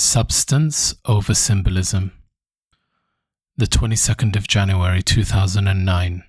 Substance over symbolism. The 22nd of January 2009,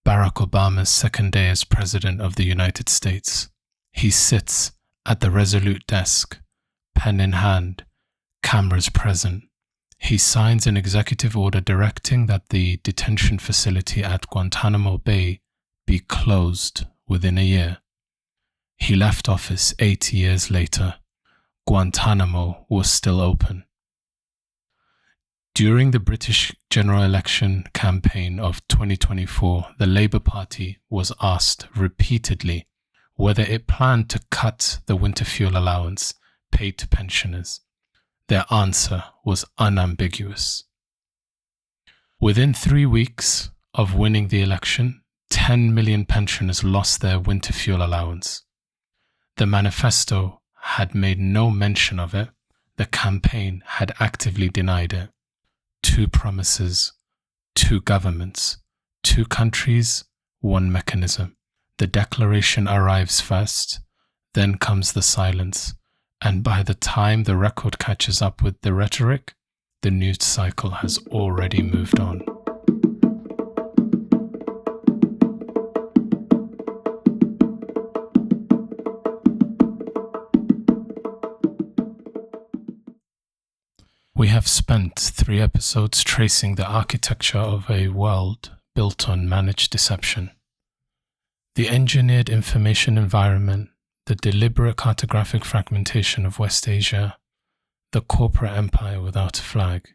Barack Obama's second day as President of the United States. He sits at the resolute desk, pen in hand, cameras present. He signs an executive order directing that the detention facility at Guantanamo Bay be closed within a year. He left office 8 years later. Guantanamo was still open. During the British general election campaign of 2024, the Labour Party was asked repeatedly whether it planned to cut the winter fuel allowance paid to pensioners. Their answer was unambiguous. Within 3 weeks of winning the election, 10 million pensioners lost their winter fuel allowance. The manifesto had made no mention of it. The campaign had actively denied it. 2 promises, 2 governments, 2 countries, 1 mechanism. The declaration arrives first, then comes the silence, and by the time the record catches up with the rhetoric, the news cycle has already moved on. We have spent 3 episodes tracing the architecture of a world built on managed deception. The engineered information environment, the deliberate cartographic fragmentation of West Asia, the corporate empire without a flag.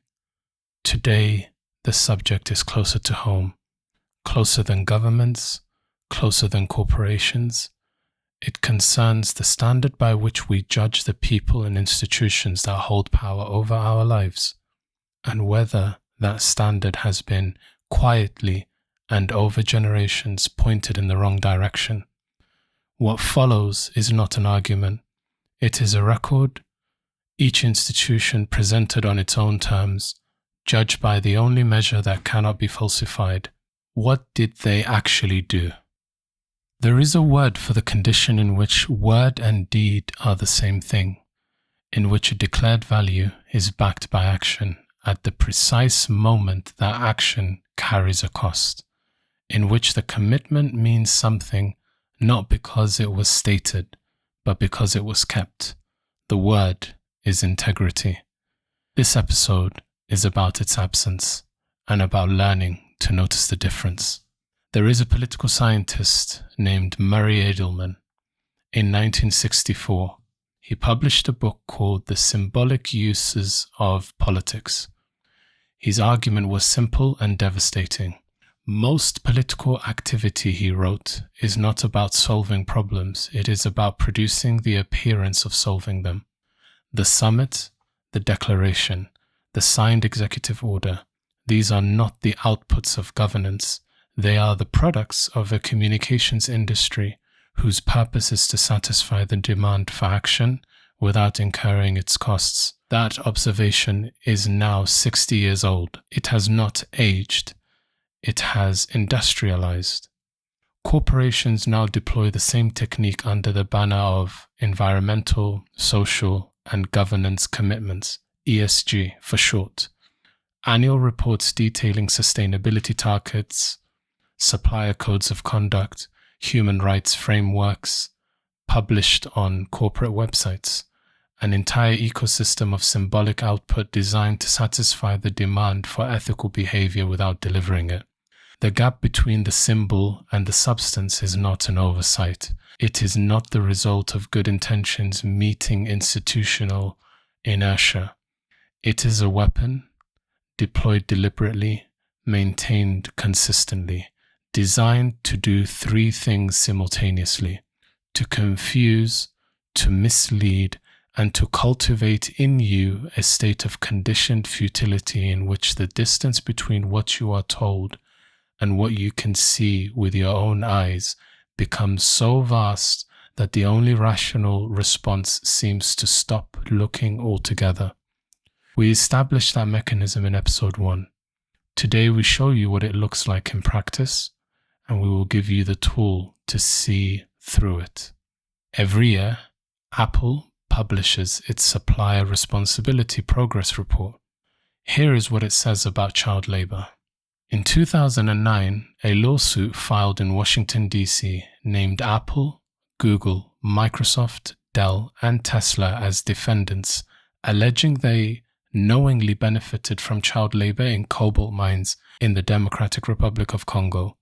Today, the subject is closer to home, closer than governments, closer than corporations. It concerns the standard by which we judge the people and institutions that hold power over our lives, and whether that standard has been quietly and over generations pointed in the wrong direction. What follows is not an argument. It is a record, each institution presented on its own terms, judged by the only measure that cannot be falsified. What did they actually do? There is a word for the condition in which word and deed are the same thing, in which a declared value is backed by action at the precise moment that action carries a cost, in which the commitment means something not because it was stated, but because it was kept. The word is integrity. This episode is about its absence and about learning to notice the difference. There is a political scientist named Murray Edelman. In 1964, he published a book called The Symbolic Uses of Politics. His argument was simple and devastating. Most political activity, he wrote, is not about solving problems. It is about producing the appearance of solving them. The summit, the declaration, the signed executive order, these are not the outputs of governance. They are the products of a communications industry whose purpose is to satisfy the demand for action without incurring its costs. That observation is now 60 years old. It has not aged. It has industrialized. Corporations now deploy the same technique under the banner of environmental, social, and governance commitments, ESG for short. Annual reports detailing sustainability targets, supplier codes of conduct, human rights frameworks, published on corporate websites, an entire ecosystem of symbolic output designed to satisfy the demand for ethical behavior without delivering it. The gap between the symbol and the substance is not an oversight. It is not the result of good intentions meeting institutional inertia. It is a weapon, deployed deliberately, maintained consistently, designed to do 3 things simultaneously: to confuse, to mislead, and to cultivate in you a state of conditioned futility in which the distance between what you are told and what you can see with your own eyes becomes so vast that the only rational response seems to stop looking altogether. We established that mechanism in episode 1. Today we show you what it looks like in practice, and we will give you the tool to see through it. Every year, Apple publishes its Supplier Responsibility Progress Report. Here is what it says about child labor. In 2009, a lawsuit filed in Washington, D.C. named Apple, Google, Microsoft, Dell, and Tesla as defendants, alleging they knowingly benefited from child labor in cobalt mines in the Democratic Republic of Congo.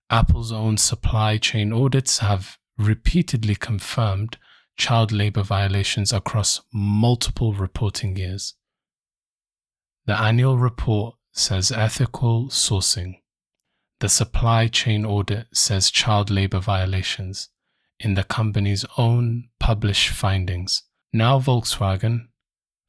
Apple's own supply chain audits have repeatedly confirmed child labor violations across multiple reporting years. The annual report says ethical sourcing. The supply chain audit says child labor violations in the company's own published findings. Now Volkswagen.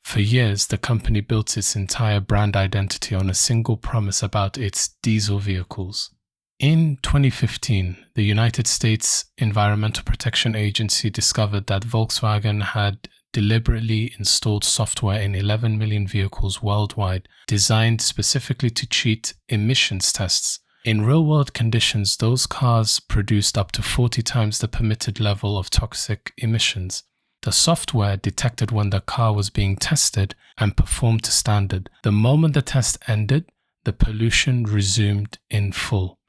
For years, the company built its entire brand identity on a single promise about its diesel vehicles. In 2015, the United States Environmental Protection Agency discovered that Volkswagen had deliberately installed software in 11 million vehicles worldwide designed specifically to cheat emissions tests. In real-world conditions, those cars produced up to 40 times the permitted level of toxic emissions. The software detected when the car was being tested and performed to standard. The moment the test ended, the pollution resumed in full.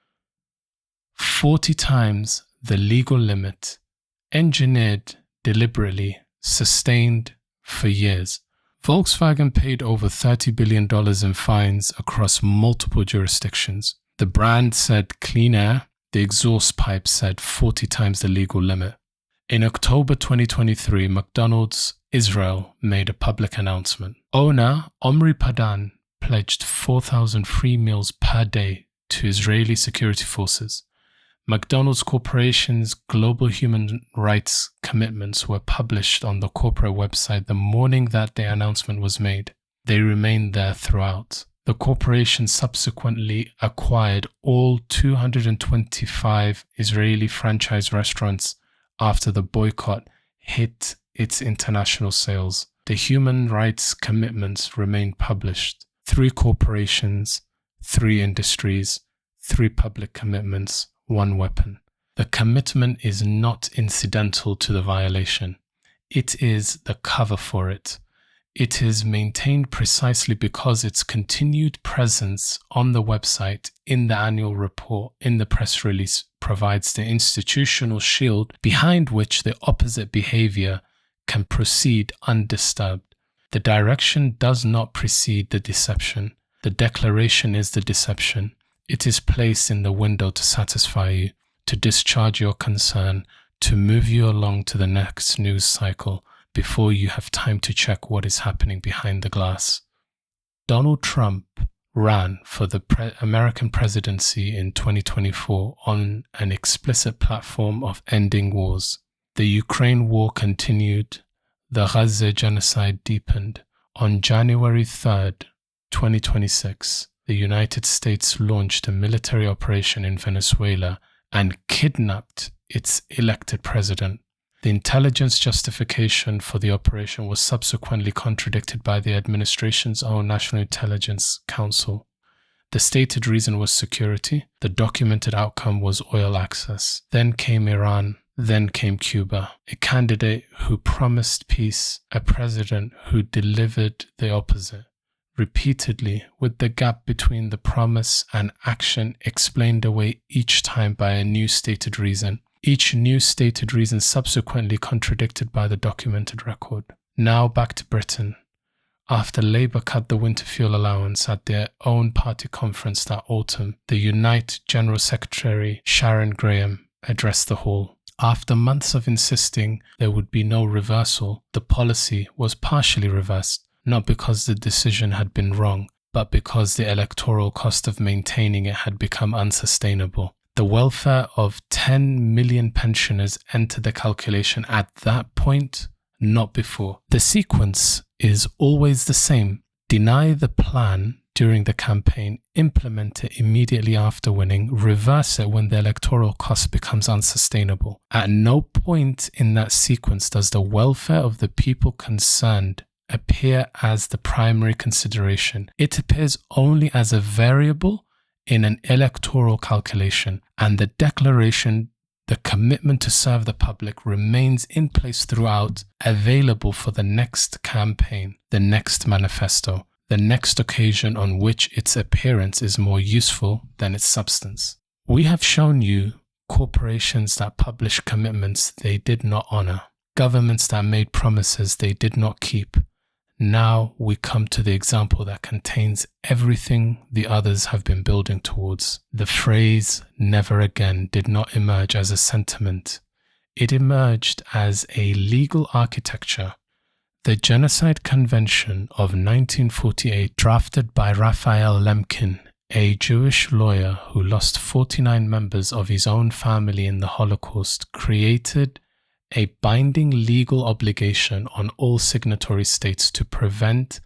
40 times the legal limit, engineered deliberately, sustained for years. Volkswagen paid over $30 billion in fines across multiple jurisdictions. The brand said clean air, the exhaust pipe said 40 times the legal limit. In October 2023, McDonald's Israel made a public announcement. Owner Omri Padan pledged 4,000 free meals per day to Israeli security forces. McDonald's Corporation's global human rights commitments were published on the corporate website the morning that the announcement was made. They remained there throughout. The corporation subsequently acquired all 225 Israeli franchise restaurants after the boycott hit its international sales. The human rights commitments remain published. 3 corporations, 3 industries, 3 public commitments, 1 weapon. The commitment is not incidental to the violation. It is the cover for it. It is maintained precisely because its continued presence on the website, in the annual report, in the press release, provides the institutional shield behind which the opposite behavior can proceed undisturbed. The direction does not precede the deception. The declaration is the deception. It is placed in the window to satisfy you, to discharge your concern, to move you along to the next news cycle before you have time to check what is happening behind the glass. Donald Trump ran for the American presidency in 2024 on an explicit platform of ending wars. The Ukraine war continued. The Gaza genocide deepened. On January 3rd, 2026, the United States launched a military operation in Venezuela and kidnapped its elected president. The intelligence justification for the operation was subsequently contradicted by the administration's own National Intelligence Council. The stated reason was security. The documented outcome was oil access. Then came Iran. Then came Cuba. A candidate who promised peace, a president who delivered the opposite. Repeatedly, with the gap between the promise and action explained away each time by a new stated reason. Each new stated reason subsequently contradicted by the documented record. Now back to Britain. After Labour cut the winter fuel allowance at their own party conference that autumn, the Unite General Secretary Sharon Graham addressed the hall. After months of insisting there would be no reversal, the policy was partially reversed, not because the decision had been wrong, but because the electoral cost of maintaining it had become unsustainable. The welfare of 10 million pensioners entered the calculation at that point, not before. The sequence is always the same. Deny the plan during the campaign, implement it immediately after winning, reverse it when the electoral cost becomes unsustainable. At no point in that sequence does the welfare of the people concerned appear as the primary consideration. It appears only as a variable in an electoral calculation, and the declaration The commitment to serve the public remains in place throughout, available for the next campaign, the next manifesto, the next occasion on which its appearance is more useful than its substance. We have shown you corporations that published commitments they did not honor, governments that made promises they did not keep. Now we come to the example that contains everything the others have been building towards. The phrase "never again" did not emerge as a sentiment. It emerged as a legal architecture. The Genocide Convention of 1948, drafted by Raphael Lemkin, a Jewish lawyer who lost 49 members of his own family in the Holocaust, created a binding legal obligation on all signatory states to prevent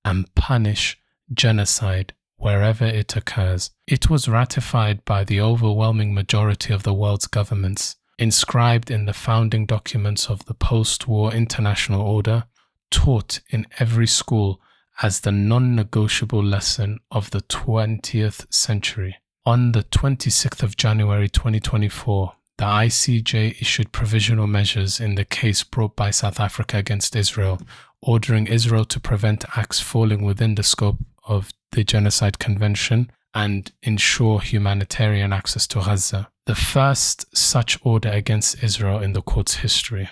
and punish genocide wherever it occurs. It was ratified by the overwhelming majority of the world's governments, inscribed in the founding documents of the post-war international order, taught in every school as the non-negotiable lesson of the 20th century. On the 26th of January 2024, the ICJ issued provisional measures in the case brought by South Africa against Israel, ordering Israel to prevent acts falling within the scope of the Genocide Convention and ensure humanitarian access to Gaza, the first such order against Israel in the court's history.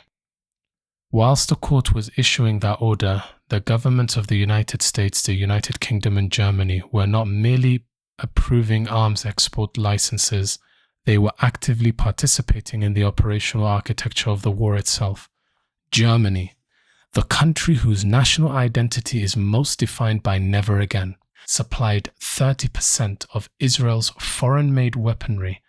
Whilst the court was issuing that order, the governments of the United States, the United Kingdom and Germany were not merely approving arms export licenses, they were actively participating in the operational architecture of the war itself. Germany, the country whose national identity is most defined by "never again," supplied 30% of Israel's foreign-made weaponry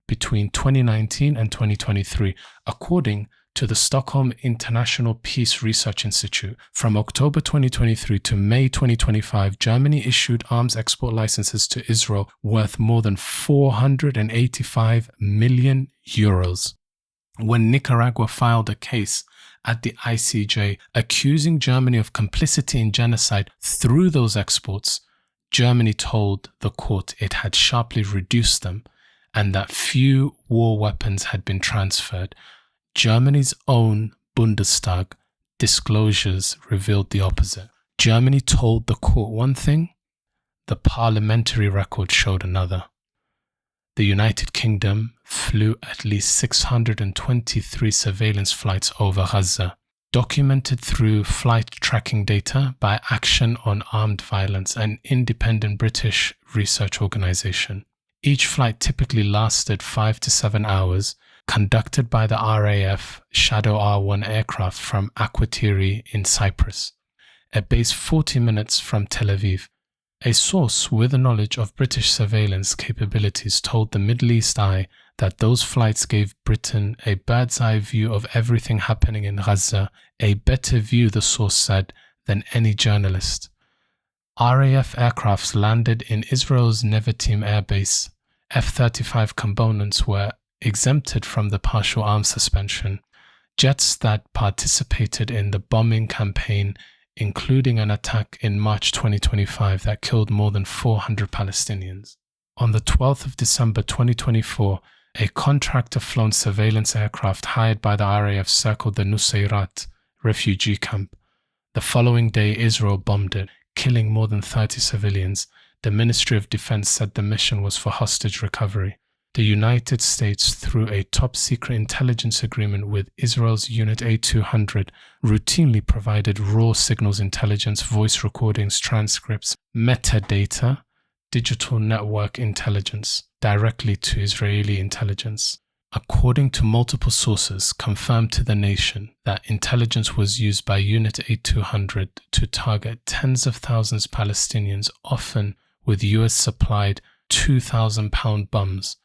between 2019 and 2023, according to the Stockholm International Peace Research Institute. From October 2023 to May 2025, Germany issued arms export licenses to Israel worth more than 485 million euros. When Nicaragua filed a case at the ICJ accusing Germany of complicity in genocide through those exports, Germany told the court it had sharply reduced them and that few war weapons had been transferred. Germany's own Bundestag disclosures revealed the opposite. Germany told the court one thing, the parliamentary record showed another. The United Kingdom flew at least 623 surveillance flights over Gaza, documented through flight tracking data by Action on Armed Violence, an independent British research organization. Each flight typically lasted 5 to 7 hours, conducted by the RAF Shadow R1 aircraft from Akrotiri in Cyprus, a base 40 minutes from Tel Aviv. A source with a knowledge of British surveillance capabilities told the Middle East Eye that those flights gave Britain a bird's-eye view of everything happening in Gaza, a better view, the source said, than any journalist. RAF aircrafts landed in Israel's Nevatim Air Base. F-35 components were exempted from the partial arms suspension. Jets that participated in the bombing campaign, including an attack in March 2025 that killed more than 400 Palestinians. On the 12th of December 2024, a contractor-flown surveillance aircraft hired by the RAF circled the Nusayrat refugee camp. The following day, Israel bombed it, killing more than 30 civilians. The Ministry of Defense said the mission was for hostage recovery. The United States, through a top-secret intelligence agreement with Israel's Unit A200, routinely provided raw signals intelligence, voice recordings, transcripts, metadata, digital network intelligence, directly to Israeli intelligence. According to multiple sources, confirmed to the nation that intelligence was used by Unit A200 to target tens of thousands of Palestinians, often with US-supplied 2,000-pound bombs.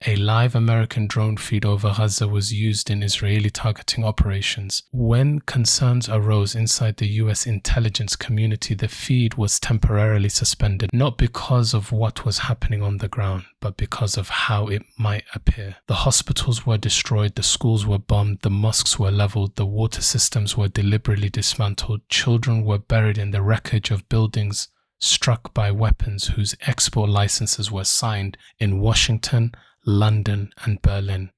A live American drone feed over Gaza was used in Israeli targeting operations. When concerns arose inside the US intelligence community, the feed was temporarily suspended, not because of what was happening on the ground, but because of how it might appear. The hospitals were destroyed, the schools were bombed, the mosques were leveled, the water systems were deliberately dismantled, children were buried in the wreckage of buildings struck by weapons whose export licenses were signed in Washington, London and Berlin.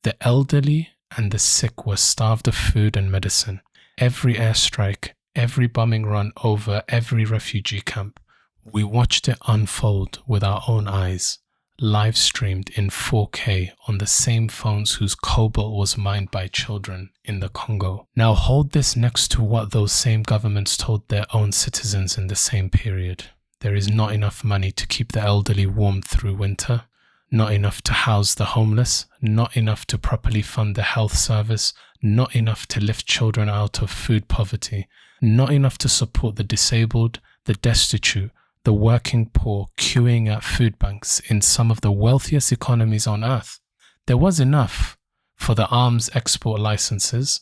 The elderly and the sick were starved of food and medicine. Every airstrike, every bombing run over every refugee camp, we watched it unfold with our own eyes, live streamed in 4K on the same phones whose cobalt was mined by children in the Congo. Now hold this next to what those same governments told their own citizens in the same period. There is not enough money to keep the elderly warm through winter, not enough to house the homeless, not enough to properly fund the health service, not enough to lift children out of food poverty, not enough to support the disabled, the destitute, the working poor queuing at food banks in some of the wealthiest economies on earth. There was enough for the arms export licenses,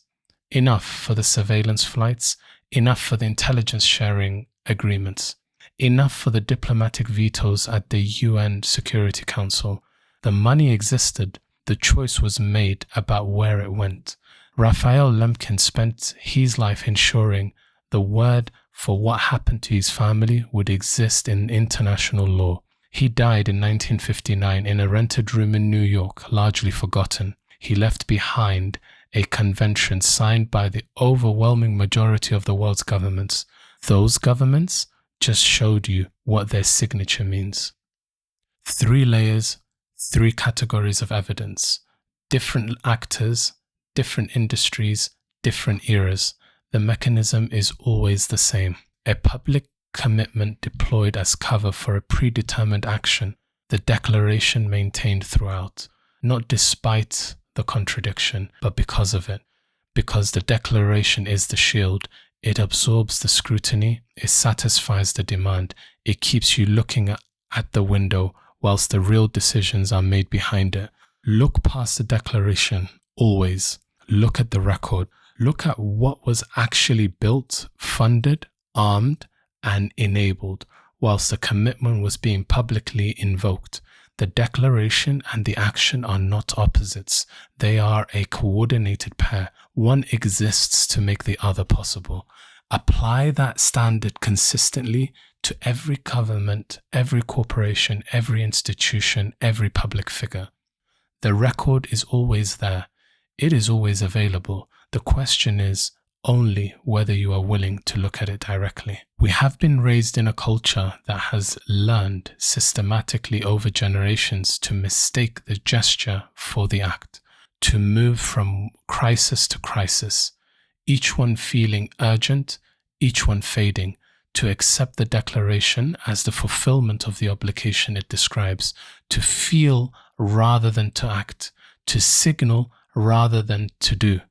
enough for the surveillance flights, enough for the intelligence sharing agreements, enough for the diplomatic vetoes at the UN Security Council. The money existed. The choice was made about where it went. Raphael Lemkin spent his life ensuring the word for what happened to his family would exist in international law. He died in 1959 in a rented room in New York, largely forgotten. He left behind a convention signed by the overwhelming majority of the world's governments. Those governments just showed you what their signature means. 3 layers, 3 categories of evidence, different actors, different industries, different eras. The mechanism is always the same. A public commitment deployed as cover for a predetermined action. The declaration maintained throughout, not despite the contradiction, but because of it. Because the declaration is the shield. It absorbs the scrutiny. It satisfies the demand. It keeps you looking at the window whilst the real decisions are made behind it. Look past the declaration, always. Look at the record. Look at what was actually built, funded, armed, and enabled, whilst the commitment was being publicly invoked. The declaration and the action are not opposites. They are a coordinated pair. One exists to make the other possible. Apply that standard consistently to every government, every corporation, every institution, every public figure. The record is always there. It is always available. The question is only whether you are willing to look at it directly. We have been raised in a culture that has learned systematically over generations to mistake the gesture for the act, to move from crisis to crisis, each one feeling urgent, each one fading, to accept the declaration as the fulfillment of the obligation it describes, to feel rather than to act, to signal rather than to do,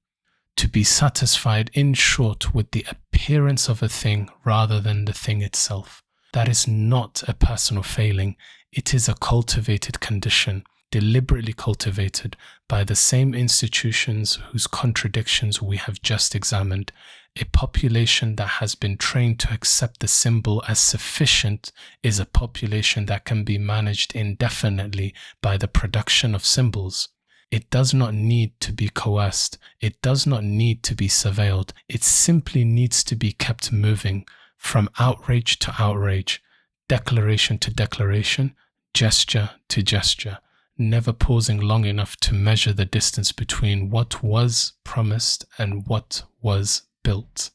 to be satisfied, in short, with the appearance of a thing rather than the thing itself. That is not a personal failing. It is a cultivated condition, deliberately cultivated by the same institutions whose contradictions we have just examined. A population that has been trained to accept the symbol as sufficient is a population that can be managed indefinitely by the production of symbols. It does not need to be coerced. It does not need to be surveilled. It simply needs to be kept moving from outrage to outrage, declaration to declaration, gesture to gesture, never pausing long enough to measure the distance between what was promised and what was built.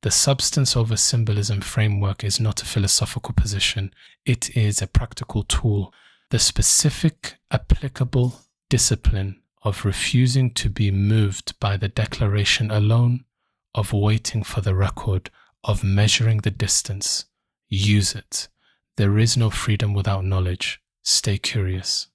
The substance over symbolism framework is not a philosophical position. It is a practical tool. The specific, applicable discipline of refusing to be moved by the declaration alone, of waiting for the record, of measuring the distance. Use it. There is no freedom without knowledge. Stay curious.